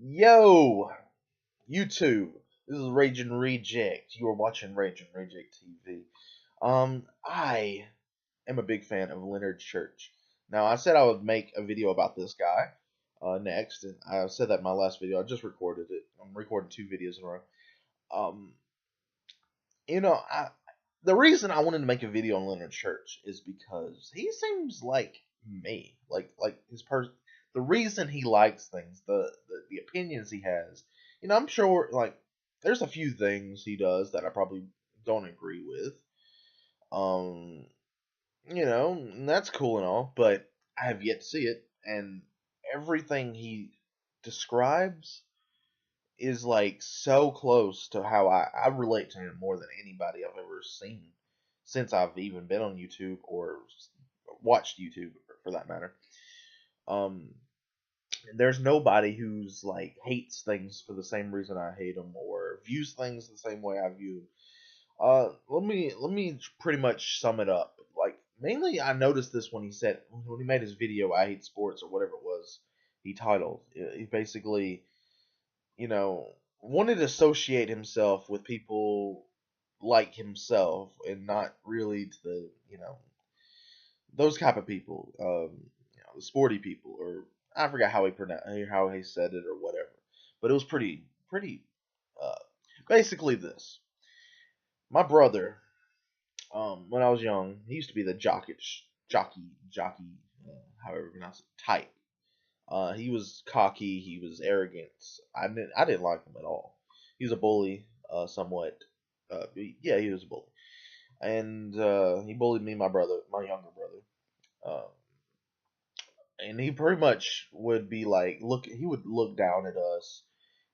Yo, YouTube. This is Rage and Reject. You are watching Rage and Reject TV. I am a big fan of Leonard Church. Now, I said I would make a video about this guy next, and I said that in my last video. I just recorded it. I'm recording two videos in a row. Um, you know, I the reason I wanted to make a video on Leonard Church is because he seems like me, like his person. The reason he likes things, the opinions he has. I'm sure like there's a few things he does that I probably don't agree with. Um, and that's cool and all, but I have yet to see it, and everything he describes is like so close to how I relate to him more than anybody I've ever seen since I've even been on YouTube or watched YouTube for that matter. Um, there's nobody who's like hates things for the same reason I hate them or views things the same way I view them. Let me pretty much sum it up. Like mainly, I noticed this when he made his video "I Hate Sports" or whatever it was he titled. He basically you know, wanted to associate himself with people like himself and not really to those type of people, the sporty people, or I forgot how he said it or whatever, but it was pretty. Uh, Basically, this my brother, when I was young, he used to be the jockey, however you pronounce it, type. He was cocky. He was arrogant. I didn't like him at all. He was a bully, somewhat. Yeah, he was a bully, and he bullied me, my younger brother. And he pretty much would be like, look, he would look down at us,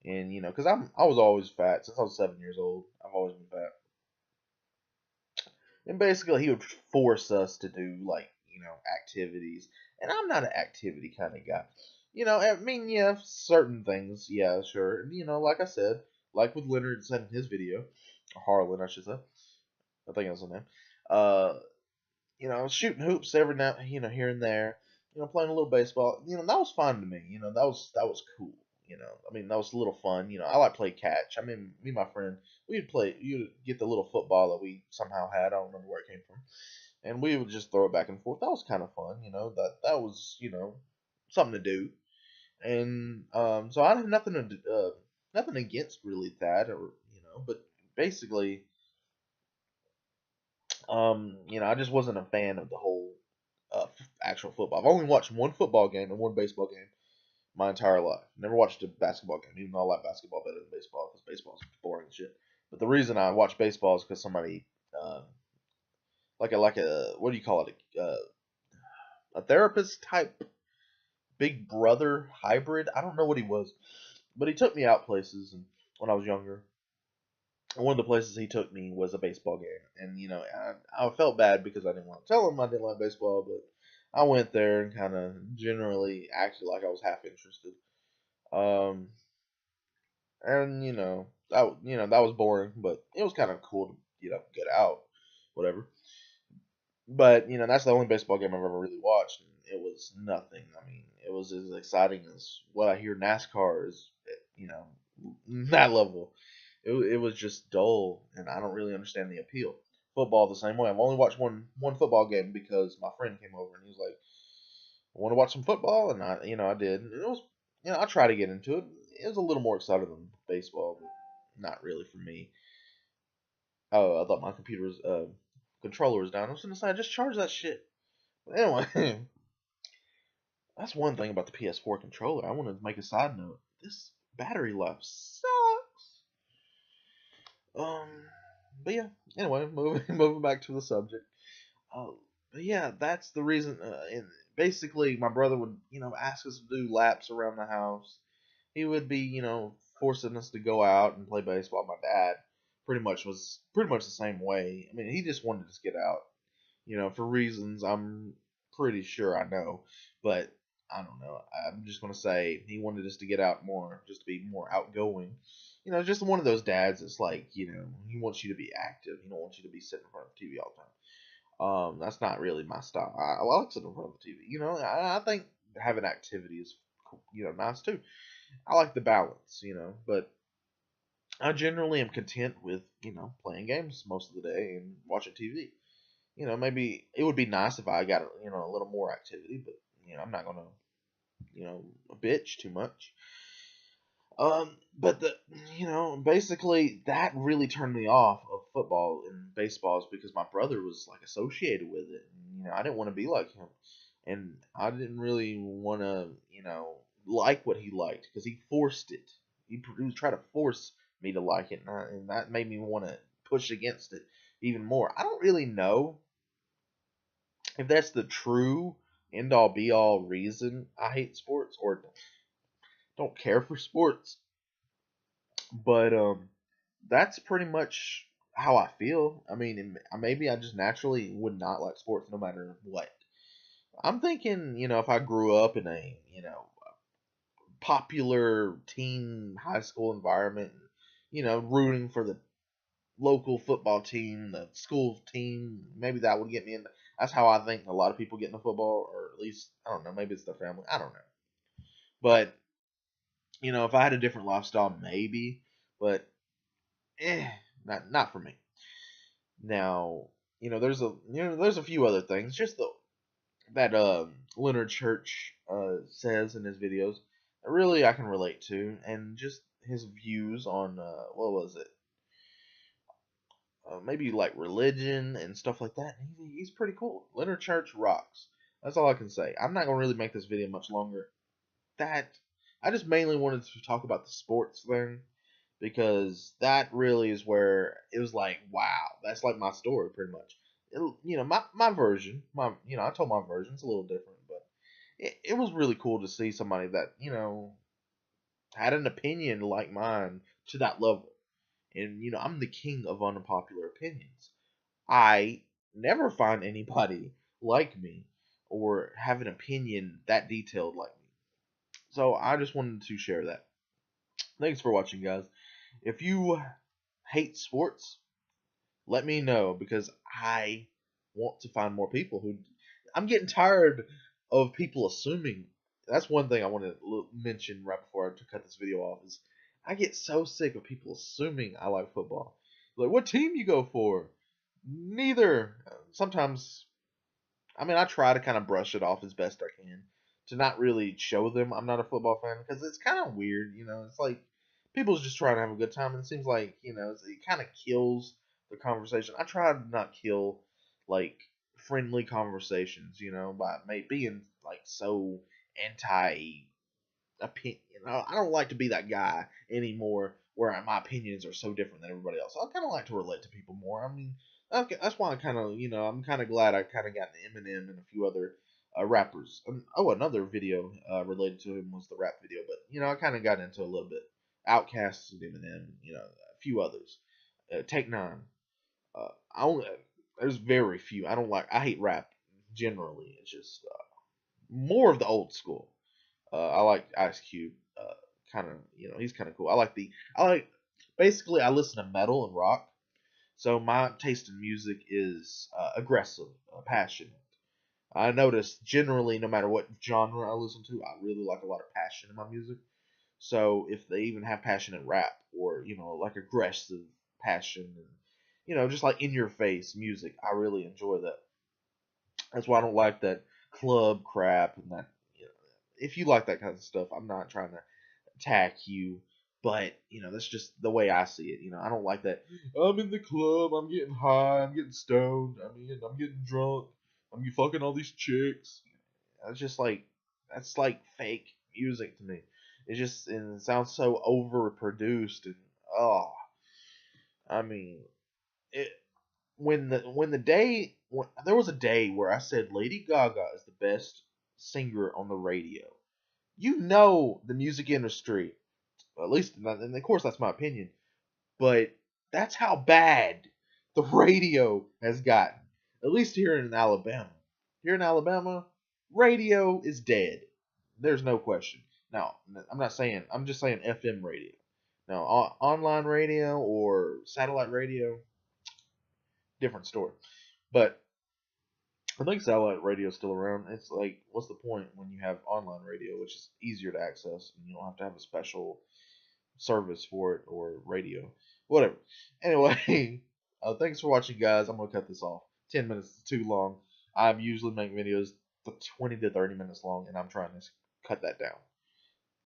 and because I was always fat since I was 7 years old. I've always been fat, and basically he would force us to do like activities, and I'm not an activity kind of guy. I mean, yeah, certain things, yeah, sure. And, like I said, like with Leonard said in his video, or Harlan, I should say. I think that's his name. Uh, shooting hoops every now, here and there. Playing a little baseball. That was fun to me. That was cool. I mean, that was a little fun. I like play catch. I mean, me and my friend, we'd play. You'd get the little football that we somehow had. I don't remember where it came from, and we would just throw it back and forth. That was kind of fun. That was something to do. And so I have nothing against really that, or but basically, I just wasn't a fan of the whole actual football. I've only watched one football game and one baseball game my entire life. Never watched a basketball game, even though I like basketball better than baseball because baseball's boring and shit. But the reason I watch baseball is because somebody, like a what do you call it, a therapist type big brother hybrid. I don't know what he was, but he took me out places and when I was younger. One of the places he took me was a baseball game, and I felt bad because I didn't want to tell him I didn't like baseball, but I went there and kind of generally acted like I was half interested. Um, and that was boring, but it was kind of cool to get out, whatever. But that's the only baseball game I've ever really watched, and it was nothing. I mean, it was as exciting as what I hear NASCAR is, that level. It was just dull, and I don't really understand the appeal. Football the same way. I've only watched one football game because my friend came over and he was like, "I want to watch some football," and I did. And it was I tried to get into it. It was a little more exciting than baseball, but not really for me. Oh, I thought my computer's controller was down. I was gonna say just charge that shit. But anyway, that's one thing about the PS4 controller. I want to make a side note. This battery life sucks. Um, but yeah. Anyway, moving moving back to the subject. Uh, but yeah, that's the reason. And basically, my brother would ask us to do laps around the house. He would be forcing us to go out and play baseball. My dad was pretty much the same way. I mean, he just wanted us to get out. For reasons I'm pretty sure I know, but I don't know. I'm just gonna say he wanted us to get out more, just to be more outgoing. Just one of those dads that's like, he wants you to be active. He don't want you to be sitting in front of the TV all the time. That's not really my style. I like sitting in front of the TV. I think having activity is nice too. I like the balance, but I generally am content with, playing games most of the day and watching TV. Maybe it would be nice if I got, a little more activity, but, I'm not going to, bitch too much. But basically that really turned me off of football and baseball is because my brother was like associated with it. And, I didn't want to be like him, and I didn't really want to, like what he liked because he forced it. He was trying to force me to like it, and that made me want to push against it even more. I don't really know if that's the true end all be all reason I hate sports or don't care for sports, but that's pretty much how I feel. I mean, maybe I just naturally would not like sports no matter what. I'm thinking, if I grew up in a, popular teen high school environment, rooting for the local football team, the school team, maybe that would get me in. That's how I think a lot of people get into football, or at least, I don't know, maybe it's their family. I don't know. But, if I had a different lifestyle, maybe. But, not for me. Now, there's a few other things. Just that Leonard Church says in his videos that really I can relate to, and just his views on what was it? Maybe like religion and stuff like that. He's pretty cool. Leonard Church rocks. That's all I can say. I'm not gonna really make this video much longer. That I just mainly wanted to talk about the sports thing because that really is where it was like, wow, that's like my story pretty much. My version, I told my version, it's a little different, but it was really cool to see somebody that, had an opinion like mine to that level. And, I'm the king of unpopular opinions. I never find anybody like me or have an opinion that detailed like me. So I just wanted to share that. Thanks for watching, guys. If you hate sports, let me know because I want to find more people who. I'm getting tired of people assuming. That's one thing I want to mention right before I cut this video off is I get so sick of people assuming I like football. Like, what team you go for? Neither. Sometimes, I mean, I try to kind of brush it off as best I can to not really show them I'm not a football fan because it's kind of weird, It's like people's just trying to have a good time, and it seems like it kind of kills the conversation. I try to not kill like friendly conversations, by being like so anti opinion. I don't like to be that guy anymore where my opinions are so different than everybody else. I kind of like to relate to people more. I mean, okay, that's why I kind of, I'm kind of glad I kind of got Eminem and a few other rappers. Another video related to him was the rap video, but I kind of got into a little bit. Outkast and Eminem, a few others. Take Nine. I only there's very few. I hate rap generally. It's just more of the old school. I like Ice Cube. Kind of, he's kind of cool. Basically, I listen to metal and rock. So my taste in music is aggressive, passionate. I notice generally, no matter what genre I listen to, I really like a lot of passion in my music. So if they even have passion in rap or like aggressive passion and just like in your face music, I really enjoy that. That's why I don't like that club crap and that. If you like that kind of stuff, I'm not trying to attack you, but that's just the way I see it. I don't like that. I'm in the club, I'm getting high, I'm getting stoned, I'm getting drunk, I'm fucking all these chicks. That's just like that's like fake music to me. It sounds so overproduced and oh, I mean it. There was a day where I said Lady Gaga is the best singer on the radio. The music industry, at least, and of course that's my opinion, but that's how bad the radio has gotten. At least here in Alabama. Here in Alabama, radio is dead. There's no question. Now, I'm just saying FM radio. Now, online radio or satellite radio, different story. But I think satellite radio is still around. It's like, what's the point when you have online radio, which is easier to access, and you don't have to have a special service for it or radio, whatever. Anyway, thanks for watching, guys. I'm gonna cut this off. 10 minutes is too long. I usually make videos 20 to 30 minutes long, and I'm trying to cut that down.